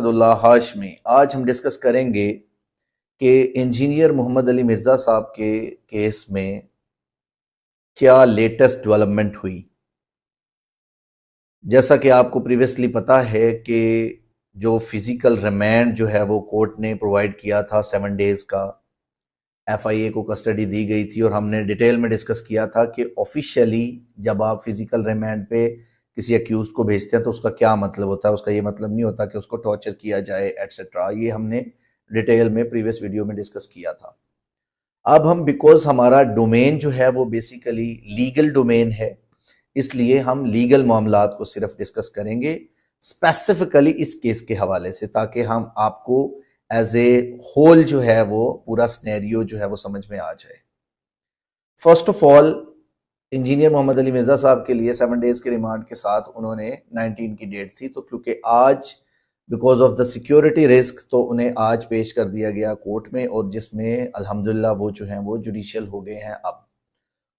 اللہ ہاشمی۔ آج ہم ڈسکس کریں گے کہ انجینئر محمد علی مرزا صاحب کے کیس میں کیا لیٹسٹ ڈیولپمنٹ ہوئی۔ جیسا کہ آپ کو پریویسلی پتا ہے کہ جو فزیکل ریمانڈ جو ہے وہ کورٹ نے پرووائڈ کیا تھا 7 ڈیز کا، ایف آئی اے کو کسٹڈی دی گئی تھی، اور ہم نے ڈیٹیل میں ڈسکس کیا تھا کہ آفیشیلی جب آپ فزیکل ریمانڈ پہ کسی ایکیوزڈ کو بھیجتے ہیں تو اس کا کیا مطلب ہوتا ہے۔ اس کا یہ مطلب نہیں ہوتا کہ اس کو ٹارچر کیا جائے ایٹسٹرا۔ یہ ہم نے ڈیٹیل میں پریویس ویڈیو میں ڈسکس کیا تھا۔ اب ہم بیکوز ہمارا ڈومین جو ہے وہ بیسیکلی لیگل ڈومین ہے، اس لیے ہم لیگل معاملات کو صرف ڈسکس کریں گے اسپیسیفکلی اس کیس کے حوالے سے، تاکہ ہم آپ کو ایز اے ہول جو ہے وہ پورا سنیریو جو ہے وہ سمجھ میں آ جائے۔ First of all, engineer Muhammad Ali Mirza صاحب کے لیے 7 ڈیز کے ریمانڈ کے ساتھ انہوں نے 19 کی ڈیٹ تھی، تو کیونکہ آج because of the security risk تو انہیں آج پیش کر دیا گیا کورٹ میں، اور جس میں الحمدللہ وہ جو ہیں وہ جوڈیشل ہو گئے ہیں اب،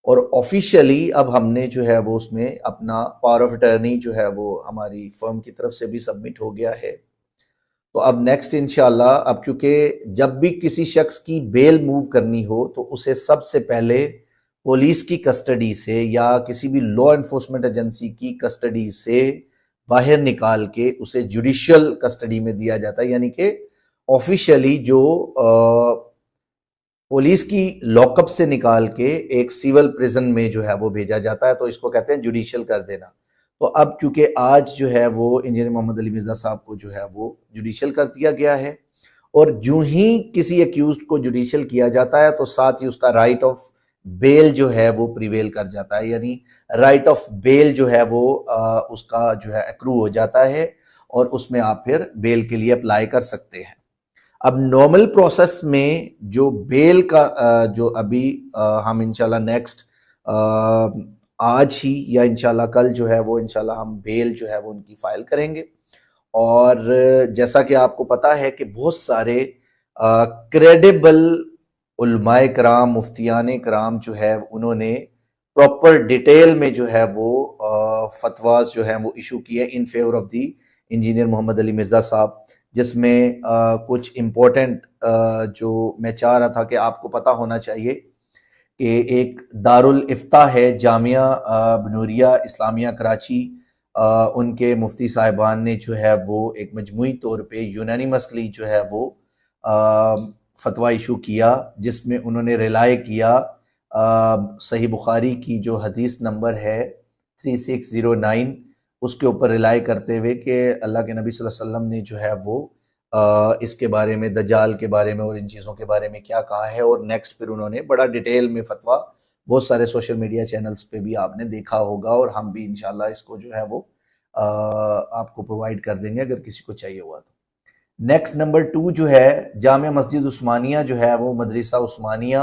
اور آفیشیلی اب ہم نے جو ہے وہ اس میں اپنا پاور آف اٹرنی جو ہے وہ ہماری فرم کی طرف سے بھی سبمٹ ہو گیا ہے۔ تو اب نیکسٹ انشاءاللہ، اب کیونکہ جب بھی کسی شخص کی بیل موو کرنی ہو تو اسے سب سے پہلے پولیس کی کسٹڈی سے یا کسی بھی لا انفورسمنٹ ایجنسی کی کسٹڈی سے باہر نکال کے اسے جوڈیشل کسٹڈی میں دیا جاتا ہے، یعنی کہ آفیشیلی جو پولیس کی لاک اپ سے نکال کے ایک سیول پریزن میں جو ہے وہ بھیجا جاتا ہے، تو اس کو کہتے ہیں جوڈیشل کر دینا۔ تو اب کیونکہ آج جو ہے وہ انجینئر محمد علی مرزا صاحب کو جو ہے وہ جوڈیشل کر دیا گیا ہے، اور جو ہی کسی ایکیوزڈ کو جوڈیشل کیا جاتا ہے تو ساتھ ہی اس کا رائٹ آف بیل جو ہے وہ پریویل کر جاتا ہے، یعنی رائٹ آف بیل جو ہے وہ اس کا جو ہے ایکرو ہو جاتا ہے، اور اس میں آپ پھر بیل کے لیے اپلائی کر سکتے ہیں۔ اب نارمل پروسیس میں جو بیل کا جو ابھی ہم انشاءاللہ نیکسٹ آج ہی یا انشاءاللہ کل جو ہے وہ انشاءاللہ ہم بیل جو ہے وہ ان کی فائل کریں گے، اور جیسا کہ آپ کو پتا ہے کہ بہت سارے کریڈیبل علماء کرام، مفتیان کرام جو ہے انہوں نے پراپر ڈیٹیل میں جو ہے وہ فتواز جو ہیں وہ ایشو کیے in favour of the engineer Muhammad Ali Mirza صاحب، جس میں کچھ امپورٹنٹ جو میں چاہ رہا تھا کہ آپ کو پتہ ہونا چاہیے کہ ایک دارالافتاء ہے جامعہ بنوریہ اسلامیہ کراچی، ان کے مفتی صاحبان نے جو ہے وہ ایک مجموعی طور پہ یونانیمسلی جو ہے وہ فتویٰ ایشو کیا، جس میں انہوں نے ریلائے کیا صحیح بخاری کی جو حدیث نمبر ہے 3609، اس کے اوپر ریلائے کرتے ہوئے کہ اللہ کے نبی صلی اللہ علیہ وسلم نے جو ہے وہ اس کے بارے میں، دجال کے بارے میں اور ان چیزوں کے بارے میں کیا کہا ہے، اور نیکسٹ پھر انہوں نے بڑا ڈیٹیل میں فتویٰ بہت سارے سوشل میڈیا چینلز پہ بھی آپ نے دیکھا ہوگا، اور ہم بھی انشاءاللہ اس کو جو ہے وہ آپ کو پرووائڈ کر دیں گے اگر کسی کو چاہیے ہوا تو۔ نیکسٹ نمبر 2 جو ہے جامع مسجد عثمانیہ جو ہے وہ مدرسہ عثمانیہ،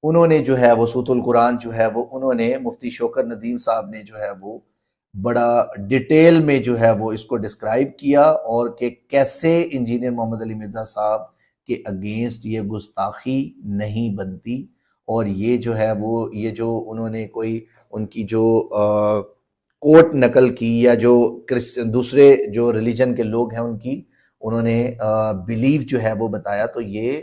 انہوں نے جو ہے وہ صوت القرآن جو ہے وہ انہوں نے مفتی شوکت ندیم صاحب نے جو ہے وہ بڑا ڈیٹیل میں جو ہے وہ اس کو ڈسکرائب کیا، اور کہ کیسے انجینئر محمد علی مرزا صاحب کے اگینسٹ یہ گستاخی نہیں بنتی، اور یہ جو ہے وہ یہ جو انہوں نے کوئی ان کی جو کوٹ نقل کی یا جو دوسرے جو ریلیجن کے لوگ ہیں ان کی انہوں نے بیلیف جو ہے وہ بتایا، تو یہ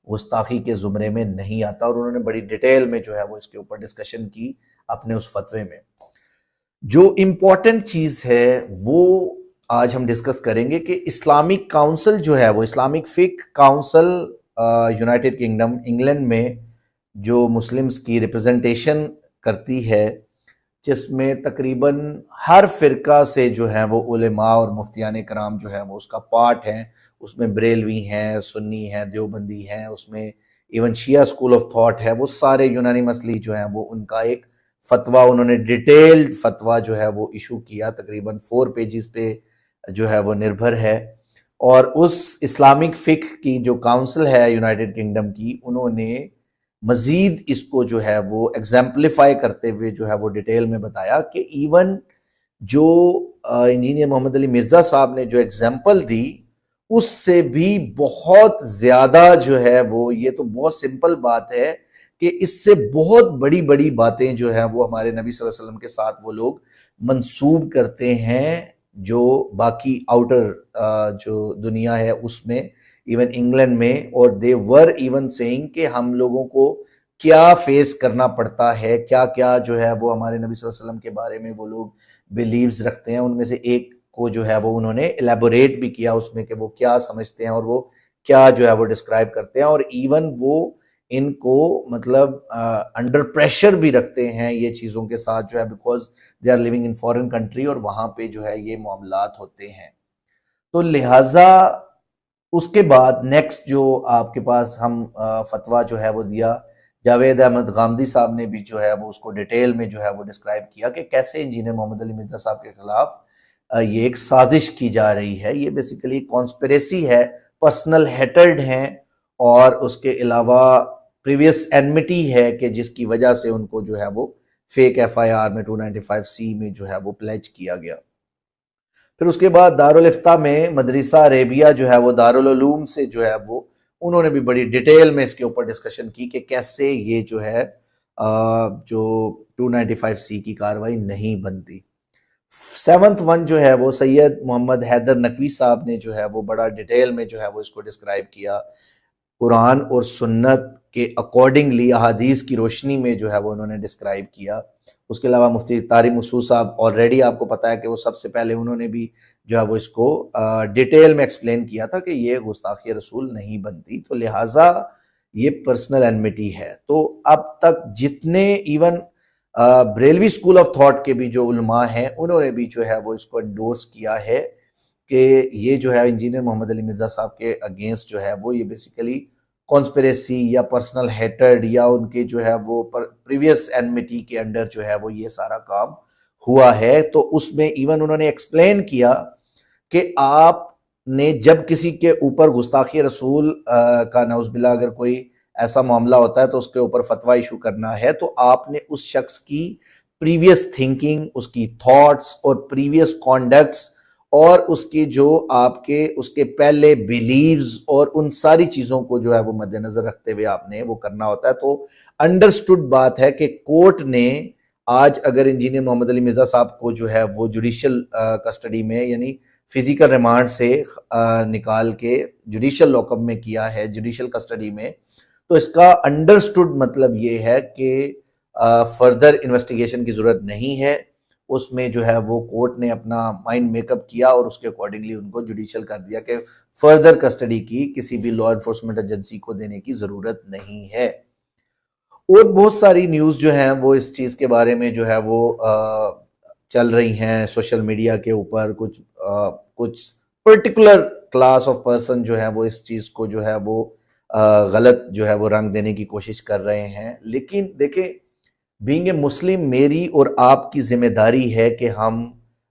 گستاخی کے زمرے میں نہیں آتا، اور انہوں نے بڑی ڈیٹیل میں جو ہے وہ اس کے اوپر ڈسکشن کی اپنے اس فتوے میں۔ جو امپورٹنٹ چیز ہے وہ آج ہم ڈسکس کریں گے کہ اسلامک کاؤنسل جو ہے وہ اسلامک فقہ کاؤنسل یونائٹڈ کنگڈم انگلینڈ میں جو مسلمز کی ریپرزنٹیشن کرتی ہے، جس میں تقریباً ہر فرقہ سے جو ہیں وہ علماء اور مفتیان کرام جو ہیں وہ اس کا پارٹ ہیں، اس میں بریلوی ہیں، سنی ہیں، دیوبندی ہیں، اس میں even Shia school of thought ہے، وہ سارے یونانیمسلی جو ہیں وہ ان کا ایک فتویٰ انہوں نے ڈیٹیلڈ فتویٰ جو ہے وہ ایشو کیا، تقریباً 4 پیجز پہ جو ہے وہ نربھر ہے، اور اس اسلامک فقہ کی جو کاؤنسل ہے یونائٹڈ کنگڈم کی، انہوں نے مزید اس کو جو ہے وہ ایگزامپلیفائی کرتے ہوئے جو ہے وہ ڈیٹیل میں بتایا کہ ایون جو انجینئر محمد علی مرزا صاحب نے جو ایگزامپل دی اس سے بھی بہت زیادہ جو ہے وہ، یہ تو بہت سمپل بات ہے کہ اس سے بہت بڑی بڑی باتیں جو ہیں وہ ہمارے نبی صلی اللہ علیہ وسلم کے ساتھ وہ لوگ منسوب کرتے ہیں، جو باقی آؤٹر جو دنیا ہے اس میں، ایون انگلینڈ میں، اور دے ور ایون سیئنگ کہ ہم لوگوں کو کیا فیس کرنا پڑتا ہے، کیا کیا جو ہے وہ ہمارے نبی صلی اللہ علیہ وسلم کے بارے میں وہ لوگ بیلیوز رکھتے ہیں۔ ان میں سے ایک کو جو ہے وہ انہوں نے الیبوریٹ بھی کیا اس میں کہ وہ کیا سمجھتے ہیں اور وہ کیا جو ہے وہ ڈسکرائب کرتے ہیں، اور ایون وہ ان کو مطلب انڈر پریشر بھی رکھتے ہیں یہ چیزوں کے ساتھ جو ہے، because they are living in foreign country, اور وہاں پہ جو ہے یہ معاملات ہوتے ہیں۔ تو لہٰذا اس کے بعد نیکسٹ جو آپ کے پاس ہم فتویٰ جو ہے وہ دیا، جاوید احمد غامدی صاحب نے بھی جو ہے وہ اس کو ڈیٹیل میں جو ہے وہ ڈسکرائب کیا کہ کیسے انجینئر محمد علی مرزا صاحب کے خلاف یہ ایک سازش کی جا رہی ہے، یہ بیسیکلی کانسپریسی ہے، پرسنل ہیٹرڈ ہیں، اور اس کے علاوہ پریویس اینمٹی ہے کہ جس کی وجہ سے ان کو جو ہے وہ فیک ایف آئی آر میں 295C میں جو ہے وہ پلیج کیا گیا۔ پھر اس کے بعد دارالفتہ میں مدرسہ عربیہ جو ہے وہ دارالعلوم سے جو ہے وہ انہوں نے بھی بڑی ڈیٹیل میں اس کے اوپر ڈسکشن کی کہ کیسے یہ جو ہے جو 295C کی کاروائی نہیں بنتی۔ 7th ون جو ہے وہ سید محمد حیدر نقوی صاحب نے جو ہے وہ بڑا ڈیٹیل میں جو ہے وہ اس کو ڈسکرائب کیا، قرآن اور سنت کے اکارڈنگلی احادیث کی روشنی میں جو ہے وہ انہوں نے ڈسکرائب کیا۔ اس کے علاوہ مفتی طارق مسعود صاحب آلریڈی آپ کو پتہ ہے کہ وہ سب سے پہلے انہوں نے بھی جو ہے وہ اس کو ڈیٹیل میں ایکسپلین کیا تھا کہ یہ گستاخی رسول نہیں بنتی، تو لہٰذا یہ پرسنل اینمٹی ہے۔ تو اب تک جتنے even Barelvi school of thought کے بھی جو علماء ہیں انہوں نے بھی جو ہے وہ اس کو انڈورس کیا ہے کہ یہ جو ہے انجینئر محمد علی مرزا صاحب کے اگینسٹ جو ہے وہ یہ بیسیکلی کانسپریسی یا پرسنل ہیٹرڈ یا ان کے جو ہے وہ پریویس اینمٹی کے انڈر جو ہے وہ یہ سارا کام ہوا ہے۔ تو اس میں ایون انہوں نے ایکسپلین کیا کہ آپ نے جب کسی کے اوپر گستاخی رسول کا نعوذ باللہ اگر کوئی ایسا معاملہ ہوتا ہے تو اس کے اوپر فتویٰ ایشو کرنا ہے، تو آپ نے اس شخص کی پریویس تھنکنگ، اس کی تھاٹس اور پریویس کانڈکٹس اور اس کی جو آپ کے اس کے پہلے بیلیوز اور ان ساری چیزوں کو جو ہے وہ مد نظر رکھتے ہوئے آپ نے وہ کرنا ہوتا ہے۔ تو انڈرسٹوڈ بات ہے کہ کورٹ نے آج اگر انجینئر محمد علی مرزا صاحب کو جو ہے وہ جوڈیشل کسٹڈی میں یعنی فزیکل ریمانڈ سے نکال کے جوڈیشل لاک اپ میں کیا ہے، جوڈیشل کسٹڈی میں، تو اس کا انڈرسٹوڈ مطلب یہ ہے کہ فردر انویسٹیگیشن کی ضرورت نہیں ہے۔ اس میں جو ہے وہ کورٹ نے اپنا مائنڈ میک اپ کیا اور اس کے اکارڈنگلی ان کو جوڈیشل کر دیا کہ فردر کسٹڈی کی کسی بھی لا انفورسمنٹ ایجنسی کو دینے کی ضرورت نہیں ہے۔ اور بہت ساری نیوز جو ہیں وہ اس چیز کے بارے میں جو ہے وہ چل رہی ہیں سوشل میڈیا کے اوپر، کچھ پرٹیکولر کلاس آف پرسن جو ہے وہ اس چیز کو جو ہے وہ غلط جو ہے وہ رنگ دینے کی کوشش کر رہے ہیں۔ لیکن دیکھیں، بینگ اے مسلم میری اور آپ کی ذمہ داری ہے کہ ہم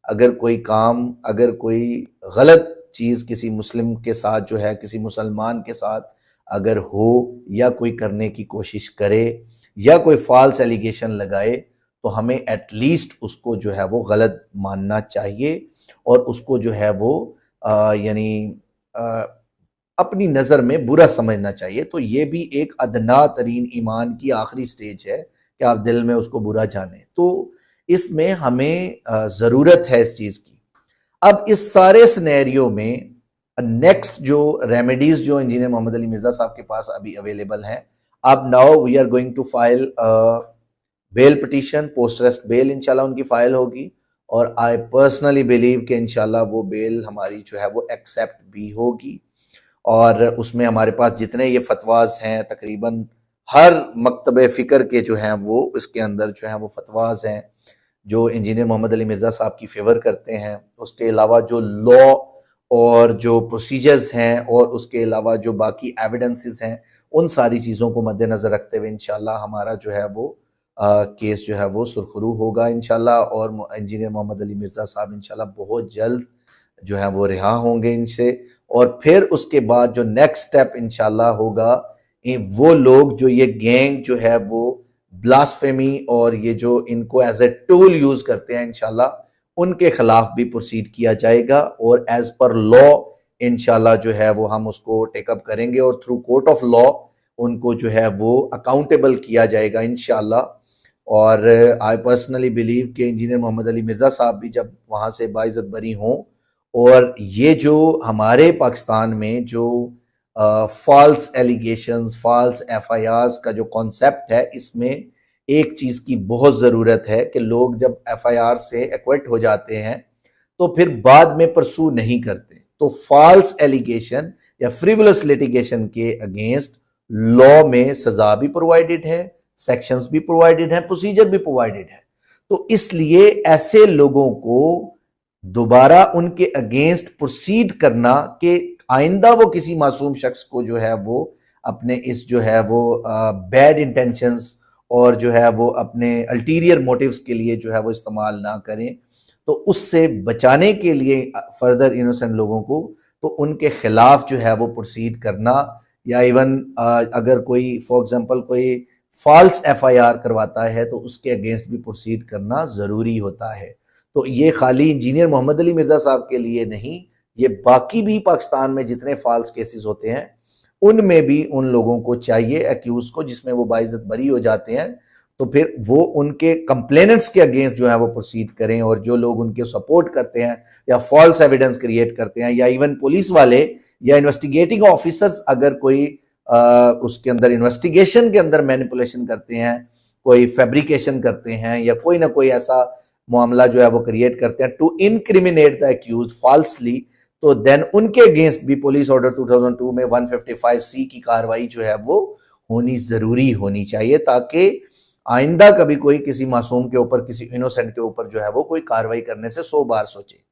اگر کوئی کام، اگر کوئی غلط چیز کسی مسلم کے ساتھ جو ہے کسی مسلمان کے ساتھ اگر ہو یا کوئی کرنے کی کوشش کرے یا کوئی فالس ایلیگیشن لگائے تو ہمیں ایٹ لیسٹ اس کو جو ہے وہ غلط ماننا چاہیے اور اس کو جو ہے وہ یعنی اپنی نظر میں برا سمجھنا چاہیے۔ تو یہ بھی ایک ادنا ترین ایمان کی آخری سٹیج ہے کہ آپ دل میں اس کو برا جانیں، تو اس میں ہمیں ضرورت ہے اس چیز کی۔ اب اس سارے سینیریو میں نیکسٹ جو ریمیڈیز جو انجینئر محمد علی مرزا صاحب کے پاس ابھی اویلیبل ہیں، اب now we are going to file bail petition, post arrest bail انشاءاللہ ان کی فائل ہوگی، اور آئی پرسنلی بلیو کہ انشاءاللہ وہ بیل ہماری جو ہے وہ ایکسیپٹ بھی ہوگی، اور اس میں ہمارے پاس جتنے یہ فتواز ہیں تقریباً ہر مکتب فکر کے جو ہیں وہ اس کے اندر جو ہیں وہ فتواز ہیں جو انجینئر محمد علی مرزا صاحب کی فیور کرتے ہیں۔ اس کے علاوہ جو لا اور جو پروسیجرز ہیں اور اس کے علاوہ جو باقی ایویڈنسز ہیں، ان ساری چیزوں کو مد نظر رکھتے ہوئے انشاءاللہ ہمارا جو ہے وہ کیس جو ہے وہ سرخرو ہوگا انشاءاللہ، اور انجینئر محمد علی مرزا صاحب انشاءاللہ بہت جلد جو ہے وہ رہا ہوں گے ان سے۔ اور پھر اس کے بعد جو نیکسٹ سٹیپ انشاءاللہ ہوگا، وہ لوگ جو یہ گینگ جو ہے وہ بلاسفیمی اور یہ جو ان کو ایز اے ٹول یوز کرتے ہیں، انشاءاللہ ان کے خلاف بھی پروسیڈ کیا جائے گا، اور ایز پر لا انشاءاللہ جو ہے وہ ہم اس کو ٹیک اپ کریں گے، اور تھرو کورٹ آف لا ان کو جو ہے وہ اکاؤنٹیبل کیا جائے گا انشاءاللہ۔ اور آئی پرسنلی بلیو کہ انجینئر محمد علی مرزا صاحب بھی جب وہاں سے باعزت بری ہوں، اور یہ جو ہمارے پاکستان میں جو فالس ایلیگیشنز، فالس ایف آئی آرز کا جو کانسیپٹ ہے، اس میں ایک چیز کی بہت ضرورت ہے کہ لوگ جب ایف آئی آر سے ایکویٹ ہو جاتے ہیں تو پھر بعد میں پرسو نہیں کرتے. تو فالس ایلیگیشن یا فریولس لیٹیگیشن کے اگینسٹ لا میں سزا بھی پرووائڈڈ ہے، سیکشنز بھی پرووائڈڈ ہیں، پروسیجر بھی پرووائڈڈ ہے. تو اس لیے ایسے لوگوں کو دوبارہ ان کے اگینسٹ پروسیڈ کرنا کہ آئندہ وہ کسی معصوم شخص کو جو ہے وہ اپنے اس جو ہے وہ بیڈ انٹینشنز اور جو ہے وہ اپنے الٹیریئر موٹیوز کے لیے جو ہے وہ استعمال نہ کریں، تو اس سے بچانے کے لیے فردر انوسنٹ لوگوں کو تو ان کے خلاف جو ہے وہ پروسیڈ کرنا، یا ایون اگر کوئی فار ایگزامپل کوئی فالس ایف آئی آر کرواتا ہے تو اس کے اگینسٹ بھی پروسیڈ کرنا ضروری ہوتا ہے. تو یہ خالی انجینئر محمد علی مرزا صاحب کے لیے نہیں، یہ باقی بھی پاکستان میں جتنے فالس کیسز ہوتے ہیں ان میں بھی ان لوگوں کو چاہیے، ایکیوز کو جس میں وہ باعزت بری ہو جاتے ہیں، تو پھر وہ ان کے کمپلیننٹس کے اگینسٹ جو ہے وہ پروسیڈ کریں، اور جو لوگ ان کے سپورٹ کرتے ہیں یا فالس ایویڈنس کریٹ کرتے ہیں، یا ایون پولیس والے یا انویسٹیگیٹنگ آفیسرز اگر کوئی اس کے اندر انویسٹیگیشن کے اندر مینیپولیشن کرتے ہیں، کوئی فیبریکیشن کرتے ہیں، یا کوئی نہ کوئی ایسا معاملہ جو ہے وہ کریٹ کرتے ہیں ٹو انکریمنیٹ دا ایکیوزڈ فالسلی، تو دین ان کے اگینسٹ بھی پولیس آرڈر 2002 میں 155C کی کاروائی جو ہے وہ ہونی ضروری ہونی چاہیے، تاکہ آئندہ کبھی کوئی کسی معصوم کے اوپر، کسی انوسنٹ کے اوپر جو ہے وہ کوئی کاروائی کرنے سے 100 بار سوچے.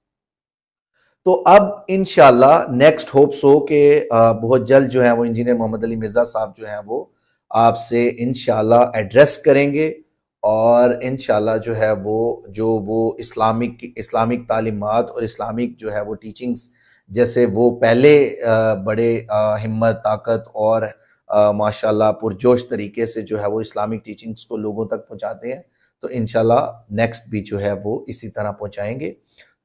تو اب انشاءاللہ نیکسٹ ہوپ سو کہ بہت جلد جو ہے وہ انجینئر محمد علی مرزا صاحب جو ہیں وہ آپ سے انشاءاللہ ایڈریس کریں گے، اور انشاءاللہ جو ہے وہ اسلامک تعلیمات اور اسلامک جو ہے وہ ٹیچنگز جیسے وہ پہلے بڑے ہمت، طاقت اور ماشاءاللہ پرجوش طریقے سے جو ہے وہ اسلامک ٹیچنگز کو لوگوں تک پہنچاتے ہیں، تو انشاءاللہ نیکسٹ بھی جو ہے وہ اسی طرح پہنچائیں گے.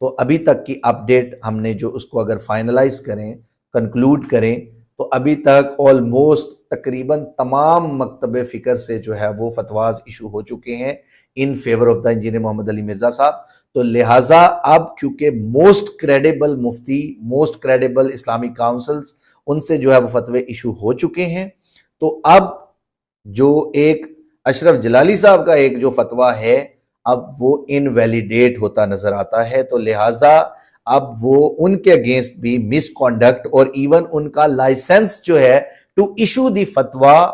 تو ابھی تک کی اپڈیٹ ہم نے جو اس کو اگر فائنلائز کریں، کنکلوڈ کریں، تو ابھی تک آلموسٹ تقریباً تمام مکتب فکر سے جو ہے وہ فتواز ایشو ہو چکے ہیں in favour of the engineer Muhammad Ali Mirza صاحب. تو لہٰذا اب کیونکہ موسٹ کریڈیبل مفتی، موسٹ کریڈیبل اسلامک کاؤنسلز ان سے جو ہے وہ فتوے ایشو ہو چکے ہیں، تو اب جو ایک اشرف جلالی صاحب کا ایک جو فتویٰ ہے اب وہ انویلیڈیٹ ہوتا نظر آتا ہے. تو لہٰذا اب وہ ان کے اگینسٹ بھی مس کانڈکٹ اور ایون ان کا لائسنس جو ہے ٹو ایشو دی فتویٰ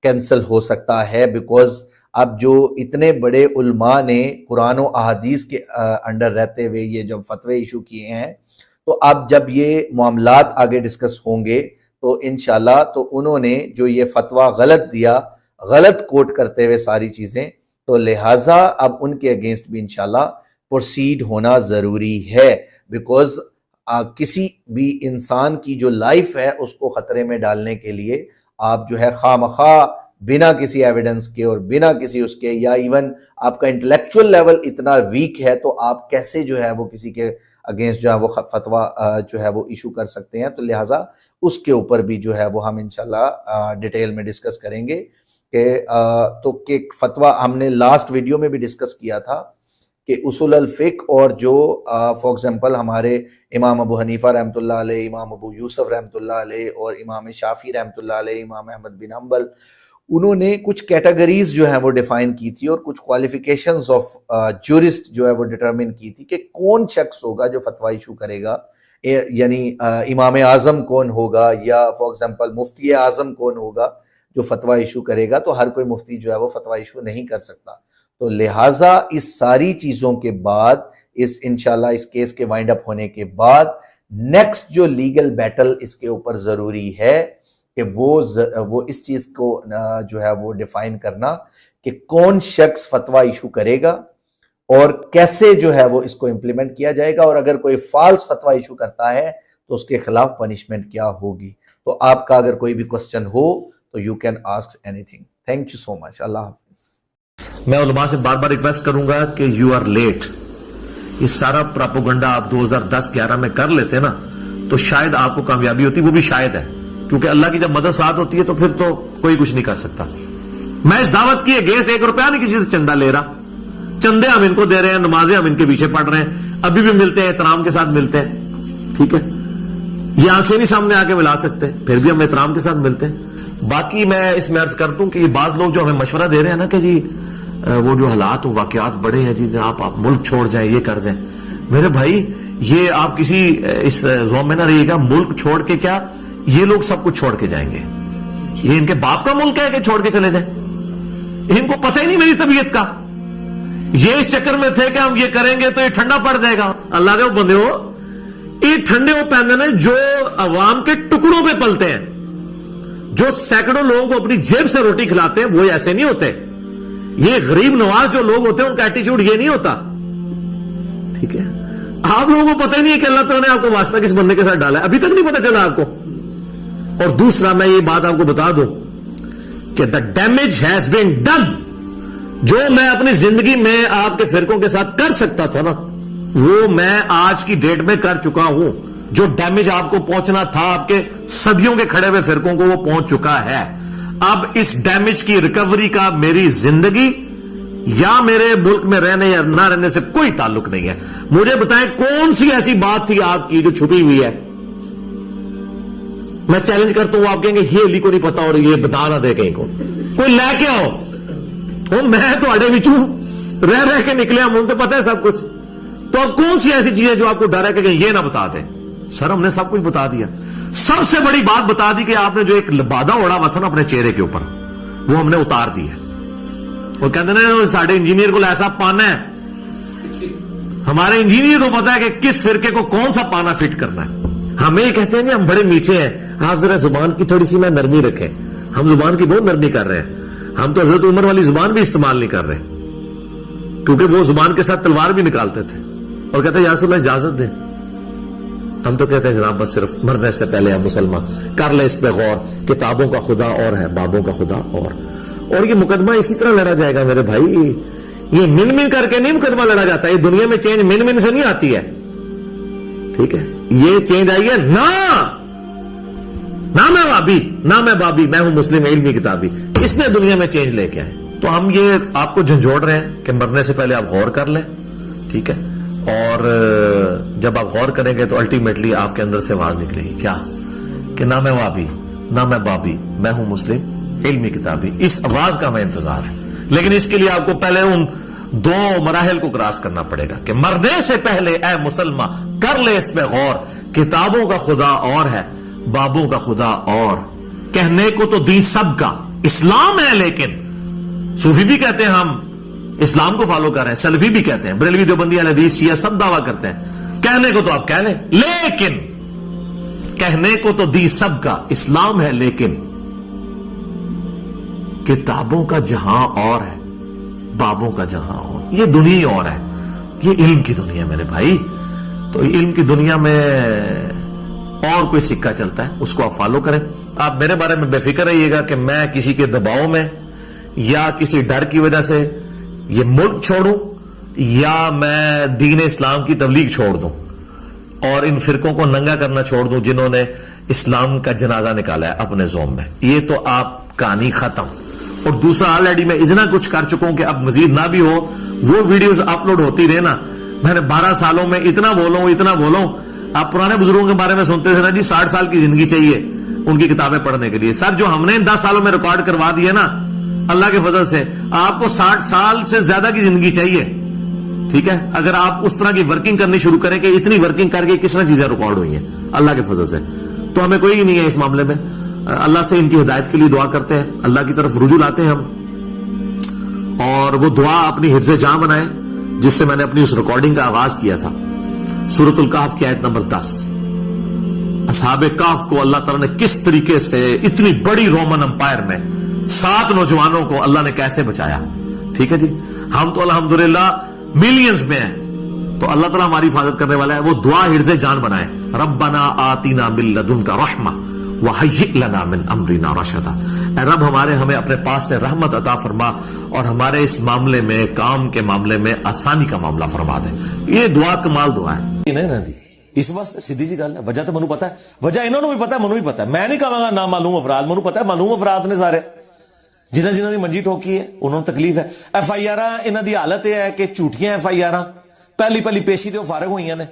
کینسل ہو سکتا ہے، بیکوز اب جو اتنے بڑے علماء نے قرآن و احادیث کے انڈر رہتے ہوئے یہ جب فتوے ایشو کیے ہیں، تو اب جب یہ معاملات آگے ڈسکس ہوں گے تو انشاءاللہ تو انہوں نے جو یہ فتویٰ غلط دیا، غلط کوٹ کرتے ہوئے ساری چیزیں، تو لہٰذا اب ان کے اگینسٹ بھی انشاءاللہ پروسیڈ ہونا ضروری ہے، بیکوز کسی بھی انسان کی جو لائف ہے اس کو خطرے میں ڈالنے کے لیے آپ جو ہے خواہ مخواہ بنا کسی ایویڈنس کے اور بنا کسی اس کے، یا ایون آپ کا انٹلیکچول لیول اتنا ویک ہے تو آپ کیسے جو ہے وہ کسی کے اگینسٹ جو ہے وہ فتویٰ جو ہے وہ ایشو کر سکتے ہیں. تو لہٰذا اس کے اوپر بھی جو ہے وہ ہم انشاءاللہ ڈیٹیل میں ڈسکس کریں گے کہ فتویٰ ہم نے لاسٹ ویڈیو میں بھی ڈسکس کیا تھا کہ اصول الفقہ اور جو فار ایگزامپل ہمارے امام ابو حنیفہ رحمۃ اللہ علیہ، امام ابو یوسف رحمۃ اللہ علیہ اور امام شافعی رحمۃ اللہ علیہ، امام احمد بن حنبل، انہوں نے کچھ کیٹیگریز جو ہیں وہ ڈیفائن کی تھی اور کچھ کوالیفیکیشنز آف جورسٹ جو ہے وہ ڈٹرمن کی تھی کہ کون شخص ہوگا جو فتویٰ ایشو کرے گا، یعنی امام اعظم کون ہوگا یا فار ایگزامپل مفتی اعظم کون ہوگا جو فتویٰ ایشو کرے گا. تو ہر کوئی مفتی جو ہے وہ فتویٰ ایشو نہیں کر سکتا. تو لہٰذا اس ساری چیزوں کے بعد انشاءاللہ اس کیس کے وائنڈ اپ ہونے کے بعد نیکسٹ جو لیگل بیٹل اس کے اوپر ضروری ہے کہ وہ اس چیز کو جو ہے وہ ڈیفائن کرنا کہ کون شخص فتویٰ ایشو کرے گا اور کیسے جو ہے وہ اس کو امپلیمنٹ کیا جائے گا، اور اگر کوئی فالس فتویٰ ایشو کرتا ہے تو اس کے خلاف پنشمنٹ کیا ہوگی. تو آپ کا اگر کوئی بھی کوسچن ہو تو you can ask anything. Thank you so much. اللہ حافظ. میں علماء سے بار بار ریکویسٹ کروں گا کہ یو آر لیٹ. یہ سارا پراپوگنڈا آپ 2010-11 میں کر لیتے نا تو شاید آپ کو کامیابی ہوتی، وہ بھی شاید ہے، کیونکہ اللہ کی جب مدد ساتھ ہوتی ہے تو پھر تو کوئی کچھ نہیں کر سکتا. میں اس دعوت کی اگینسٹ 1 روپیہ نہیں کسی سے چندہ لے رہا. چندے ہم ان کو دے رہے ہیں, نمازیں ہم ان کے پیچھے پڑھ رہے ہیں, ابھی بھی ملتے ہیں, احترام کے ساتھ ملتے ہیں. ٹھیک ہے, یہ آنکھیں نہیں سامنے آ کے ملا سکتے, پھر بھی ہم احترام کے ساتھ ملتے ہیں. باقی میں اس میں عرض کر دوں کہ یہ بعض لوگ جو ہمیں مشورہ دے رہے ہیں نا کہ جی وہ جو حالات و واقعات بڑے ہیں جی, آپ ملک چھوڑ جائیں, یہ کر دیں. میرے بھائی یہ آپ کسی اس زوم میں نہ رہیے گا, ملک چھوڑ کے کیا, یہ لوگ سب کچھ چھوڑ کے جائیں گے. یہ ان کے باپ کا ملک ہے کہ چھوڑ کے چلے جائیں؟ ان کو پتہ ہی نہیں میری طبیعت کا. یہ اس چکر میں تھے کہ ہم یہ کریں گے تو یہ ٹھنڈا پڑ جائے گا. اللہ دے بندے ہو, یہ ٹھنڈے وہ پہنتے ہیں جو عوام کے ٹکڑوں پہ پلتے ہیں, جو سینکڑوں لوگوں کو اپنی جیب سے روٹی کھلاتے ہیں, وہ ایسے نہیں ہوتے. یہ غریب نواز جو لوگ ہوتے ہیں ان کا ایٹیچیوڈ یہ نہیں ہوتا. ٹھیک ہے, آپ لوگوں کو پتہ ہی نہیں ہے کہ اللہ تعالیٰ نے آپ کو واسطہ کس بندے کے ساتھ ڈالا ہے, ابھی تک نہیں پتہ چلا آپ کو. اور دوسرا میں یہ بات آپ کو بتا دوں کہ the damage has been done. جو میں اپنی زندگی میں آپ کے فرقوں کے ساتھ کر سکتا تھا نا, وہ میں آج کی ڈیٹ میں کر چکا ہوں. جو ڈیمیج آپ کو پہنچنا تھا آپ کے صدیوں کے کھڑے ہوئے فرقوں کو, وہ پہنچ چکا ہے. اب اس ڈیمیج کی ریکوری کا میری زندگی یا میرے ملک میں رہنے یا نہ رہنے سے کوئی تعلق نہیں ہے. مجھے بتائیں کون سی ایسی بات تھی آپ کی جو چھپی ہوئی ہے؟ میں چیلنج کرتا ہوں, آپ کہیں گے یہ علی کو نہیں پتا اور یہ بتا نہ دے کہیں کو, کوئی لے کے آؤ. میں تو اڑے بچوں رہ کے نکلے, ہم تو پتہ ہے سب کچھ. تو اب کون سی ایسی چیز ہے جو آپ کو ڈر ہے کہ یہ نہ بتا دیں؟ سر ہم نے سب کچھ بتا دیا. سب سے بڑی بات بتا دی کہ آپ نے جو ایک لبادہ اڑا ہوا تھا نا اپنے چہرے کے اوپر, وہ ہم نے اتار دی ہے. وہ کہتے ہیں ساڑھے انجینئر کو ایسا پانا ہے, ہمارے انجینئر کو پتا ہے کہ کس فرقے کو کون سا پانا فٹ کرنا ہے. ہمیں یہ کہتے ہیں کہ ہم بڑے میٹھے ہیں, آپ ذرا زبان کی تھوڑی سی نرمی رکھیں. ہم زبان کی بہت نرمی کر رہے ہیں. ہم تو حضرت عمر والی زبان بھی استعمال نہیں کر رہے, کیونکہ وہ زبان کے ساتھ تلوار بھی نکالتے تھے اور کہتے ہیں یا رسول اللہ اجازت دیں. ہم تو کہتے ہیں جناب بس صرف مرنے سے پہلے ہم مسلمان کر لے اس پہ غور, کتابوں کا خدا اور ہے, بابوں کا خدا اور یہ مقدمہ اسی طرح لڑا جائے گا میرے بھائی. یہ من من کر کے نہیں مقدمہ لڑا جاتا, یہ دنیا میں چینج من من سے نہیں آتی ہے. ٹھیک ہے, یہ چینج آئی ہے نہ میں وابی نہ میں بابی, میں ہوں مسلم علمی کتابی. اس نے دنیا میں چینج لے کے آئے. تو ہم یہ آپ کو جھنجھوڑ رہے ہیں کہ مرنے سے پہلے آپ غور کر لیں. ٹھیک ہے, اور جب آپ غور کریں گے تو الٹیمیٹلی آپ کے اندر سے آواز نکلے گی کیا, کہ نہ میں وابی نہ میں بابی, میں ہوں مسلم علمی کتابی. اس آواز کا ہمیں انتظار ہے, لیکن اس کے لیے آپ کو پہلے ان 2 مراحل کو کراس کرنا پڑے گا کہ مرنے سے پہلے اے مسلمان کر لے اس پہ غور, کتابوں کا خدا اور ہے, بابوں کا خدا اور. کہنے کو تو دین سب کا اسلام ہے, لیکن صوفی بھی کہتے ہیں ہم اسلام کو فالو کر رہے ہیں, سلفی بھی کہتے ہیں, بریلوی دیوبندی اہل حدیث شیعہ سب دعویٰ کرتے ہیں. کہنے کو تو آپ کہہ لیں, لیکن کہنے کو تو دین سب کا اسلام ہے, لیکن کتابوں کا جہاں اور ہے, بابوں کا جہاں اور. یہ دنیا اور ہے, یہ علم کی دنیا میرے بھائی. تو علم کی دنیا میں اور کوئی سکہ چلتا ہے, اس کو آپ فالو کریں. آپ میرے بارے میں بے فکر رہیے گا کہ میں کسی کے دباؤ میں یا کسی ڈر کی وجہ سے یہ ملک چھوڑوں یا میں دین اسلام کی تبلیغ چھوڑ دوں اور ان فرقوں کو ننگا کرنا چھوڑ دوں جنہوں نے اسلام کا جنازہ نکالا ہے اپنے زوم میں. یہ تو آپ کہانی ختم. اور دوسرا آلریڈی میں اتنا کچھ کر چکا ہوں کہ اب مزید نہ بھی ہو, وہ ویڈیوز اپلوڈ ہوتی رہے نا. میں نے 12 سالوں میں اتنا بولوں. آپ پرانے بزرگوں کے بارے میں سنتے تھے نا جی 60 سال کی زندگی چاہیے ان کی کتابیں پڑھنے کے لیے. سر جو ہم نے 10 سالوں میں ریکارڈ کروا دیا نا اللہ کے فضل سے, آپ کو 60 سال سے زیادہ کی زندگی چاہیے. ٹھیک ہے, اگر آپ اس طرح کی ورکنگ کرنی شروع کریں کہ اتنی ورکنگ کر کے کس طرح چیزیں ریکارڈ ہوئی ہیں اللہ کے فضل سے, تو ہمیں کوئی نہیں ہے اس معاملے میں. اللہ سے ان کی ہدایت کے لیے دعا کرتے ہیں, اللہ کی طرف رجوع لاتے ہیں ہم, اور وہ دعا اپنی حفظ جاں بنائیں جس سے میں نے اپنی اس ریکارڈنگ کا آغاز کیا تھا. سورۃ الکہف کی آیت نمبر 10, اصحاب کہف کو اللہ تعالیٰ نے کس طریقے سے اتنی بڑی رومن امپائر میں 7 نوجوانوں کو اللہ نے کیسے بچایا. ٹھیک ہے جی, ہم تو الحمدللہ ملینز میں ہیں, تو اللہ تعالیٰ ہماری حفاظت کرنے والا ہے. وہ دعا حرز جان بنائیں, ربنا آتینا من لدنک رحمہ وہیئ لنا من امرنا رشدا. اے رب ہمیں اپنے پاس سے رحمت عطا فرما اور ہمارے اس معاملے میں, کام کے معاملے میں آسانی کا معاملہ فرما دے. یہ دعا کمال دعا ہے. نہیں رہتی اس واسطے سیدھی جی گل ہے, وجہ تو منو پتا ہے, وجہ انہوں نے بھی پتا ہے, منو بھی پتا ہے. میں نہیں کہاں گا نامعلوم افراد, منو پتا ہے معلوم افراد نے سارے ਜਿਨ੍ਹਾਂ ਦੀ ਮੰਜੀ ਠੋਕੀ ਹੈ ਉਹਨਾਂ ਨੂੰ ਤਕਲੀਫ ਹੈ। FIR ਇਹਨਾਂ ਦੀ ਹਾਲਤ ਇਹ ਹੈ ਕਿ ਝੂਠੀਆਂ FIR ਪਹਿਲੀ ਪੇਸ਼ੀ ਤੇ ਉਹ ਫਾਰਗ ਹੋਈਆਂ ਨੇ।